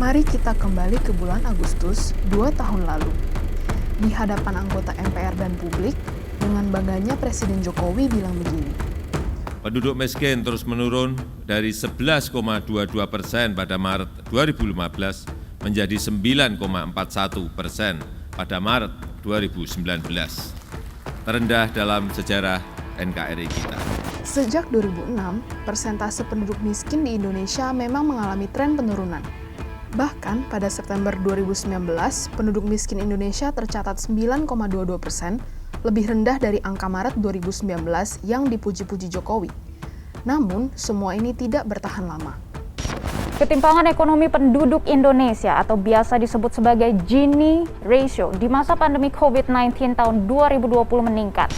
Mari kita kembali ke bulan Agustus 2 tahun lalu. Di hadapan anggota MPR dan publik, dengan bangganya Presiden Jokowi bilang begini. Penduduk miskin terus menurun dari 11,22% pada Maret 2015 menjadi 9,41% pada Maret 2019. Terendah dalam sejarah NKRI kita. Sejak 2006, persentase penduduk miskin di Indonesia memang mengalami tren penurunan. Bahkan pada September 2019, penduduk miskin Indonesia tercatat 9,22%, lebih rendah dari angka Maret 2019 yang dipuji-puji Jokowi. Namun, semua ini tidak bertahan lama. Ketimpangan ekonomi penduduk Indonesia atau biasa disebut sebagai Gini ratio di masa pandemi COVID-19 tahun 2020 meningkat.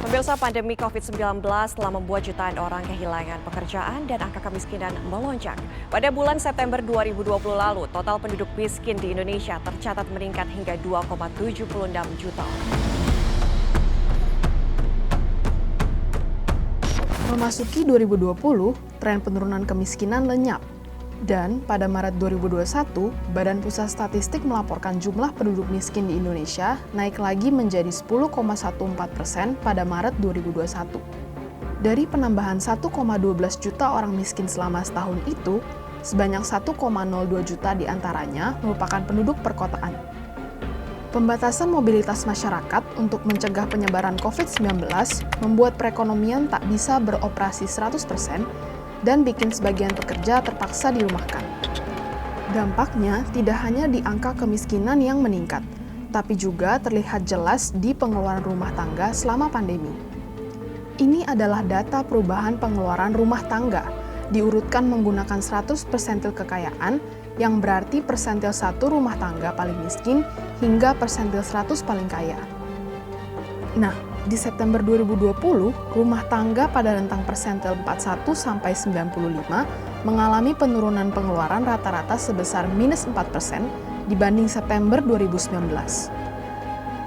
Pemirsa, pandemi COVID-19 telah membuat jutaan orang kehilangan pekerjaan dan angka kemiskinan melonjak. Pada bulan September 2020 lalu, total penduduk miskin di Indonesia tercatat meningkat hingga 2,76 juta orang. Memasuki 2020, tren penurunan kemiskinan lenyap. Dan pada Maret 2021, Badan Pusat Statistik melaporkan jumlah penduduk miskin di Indonesia naik lagi menjadi 10,14% pada Maret 2021. Dari penambahan 1,12 juta orang miskin selama setahun itu, sebanyak 1,02 juta diantaranya merupakan penduduk perkotaan. Pembatasan mobilitas masyarakat untuk mencegah penyebaran COVID-19 membuat perekonomian tak bisa beroperasi 100% dan bikin sebagian pekerja terpaksa dirumahkan. Dampaknya tidak hanya di angka kemiskinan yang meningkat, tapi juga terlihat jelas di pengeluaran rumah tangga selama pandemi. Ini adalah data perubahan pengeluaran rumah tangga, diurutkan menggunakan 100 persentil kekayaan, yang berarti persentil 1 rumah tangga paling miskin hingga persentil 100 paling kaya. Nah, di September 2020, rumah tangga pada rentang persentil 41 sampai 95 mengalami penurunan pengeluaran rata-rata sebesar minus 4% dibanding September 2019.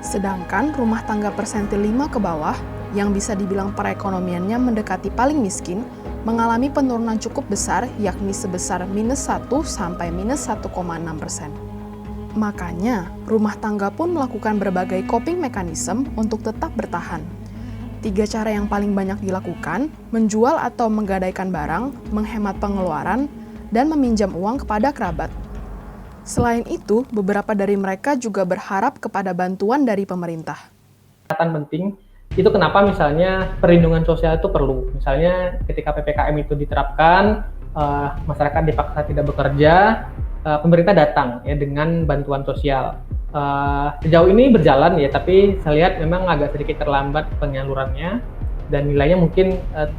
Sedangkan rumah tangga persentil 5 ke bawah, yang bisa dibilang perekonomiannya mendekati paling miskin, mengalami penurunan cukup besar, yakni sebesar minus 1 sampai minus 1,6%. Makanya, rumah tangga pun melakukan berbagai coping mechanism untuk tetap bertahan. 3 cara yang paling banyak dilakukan: menjual atau menggadaikan barang, menghemat pengeluaran, dan meminjam uang kepada kerabat. Selain itu, beberapa dari mereka juga berharap kepada bantuan dari pemerintah. Catatan penting, itu kenapa misalnya perlindungan sosial itu perlu. Misalnya ketika PPKM itu diterapkan, masyarakat dipaksa tidak bekerja, pemerintah datang ya dengan bantuan sosial. Sejauh ini berjalan ya, tapi saya lihat memang agak sedikit terlambat penyalurannya dan nilainya mungkin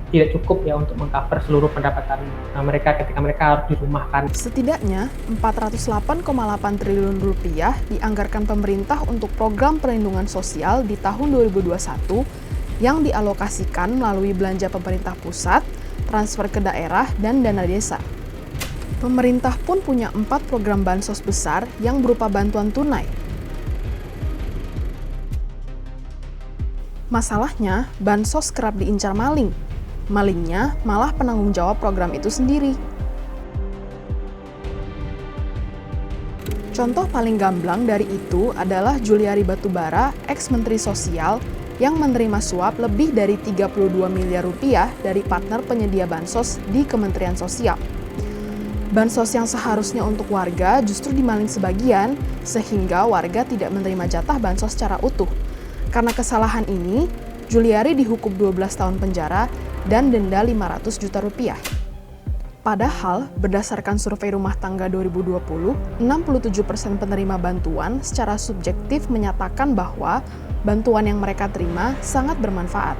tidak cukup ya untuk mengcover seluruh pendapatan mereka ketika mereka harus dirumahkan. Setidaknya 408,8 triliun rupiah dianggarkan pemerintah untuk program perlindungan sosial di tahun 2021 yang dialokasikan melalui belanja pemerintah pusat, transfer ke daerah, dan dana desa. Pemerintah pun punya 4 program bansos besar yang berupa bantuan tunai. Masalahnya, bansos kerap diincar maling. Malingnya malah penanggung jawab program itu sendiri. Contoh paling gamblang dari itu adalah Juliari Batubara, ex-Menteri Sosial, yang menerima suap lebih dari 32 miliar rupiah dari partner penyedia bansos di Kementerian Sosial. Bansos yang seharusnya untuk warga justru dimaling sebagian, sehingga warga tidak menerima jatah bansos secara utuh. Karena kesalahan ini, Juliari dihukum 12 tahun penjara dan denda 500 juta rupiah. Padahal, berdasarkan survei rumah tangga 2020, 67% penerima bantuan secara subjektif menyatakan bahwa bantuan yang mereka terima sangat bermanfaat.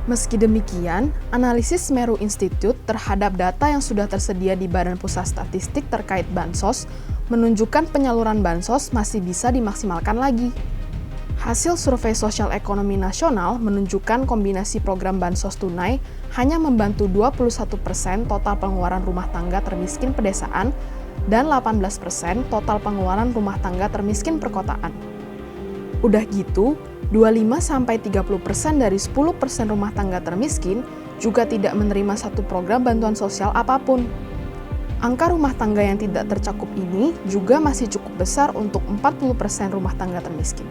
Meski demikian, analisis Semeru Institute terhadap data yang sudah tersedia di Badan Pusat Statistik terkait bansos menunjukkan penyaluran bansos masih bisa dimaksimalkan lagi. Hasil survei Sosial Ekonomi Nasional menunjukkan kombinasi program bansos tunai hanya membantu 21% total pengeluaran rumah tangga termiskin pedesaan dan 18% total pengeluaran rumah tangga termiskin perkotaan. Udah gitu, 25-30% dari 10% rumah tangga termiskin juga tidak menerima satu program bantuan sosial apapun. Angka rumah tangga yang tidak tercakup ini juga masih cukup besar untuk 40% rumah tangga termiskin.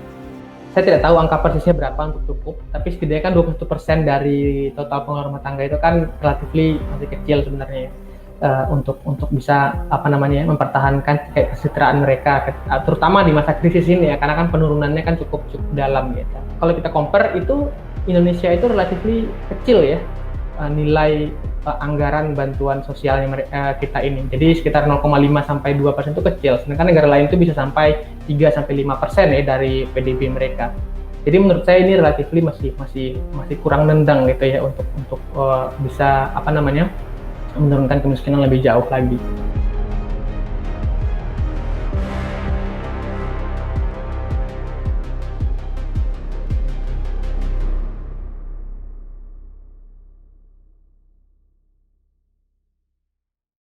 Saya tidak tahu angka persisnya berapa untuk cukup, tapi setidaknya kan 21% dari total pengeluaran rumah tangga itu kan relatifly masih kecil sebenarnya untuk bisa mempertahankan kayak kesejahteraan mereka, terutama di masa krisis ini ya, karena kan penurunannya kan cukup dalam gitu. Kalau kita compare itu Indonesia itu relatifly kecil ya nilai anggaran bantuan sosialnya kita ini. Jadi sekitar 0,5 sampai 2% itu kecil. Sedangkan negara lain itu bisa sampai 3 sampai 5% ya dari PDB mereka. Jadi menurut saya ini relatifly masih kurang nendang gitu ya untuk bisa menurunkan kemiskinan lebih jauh lagi.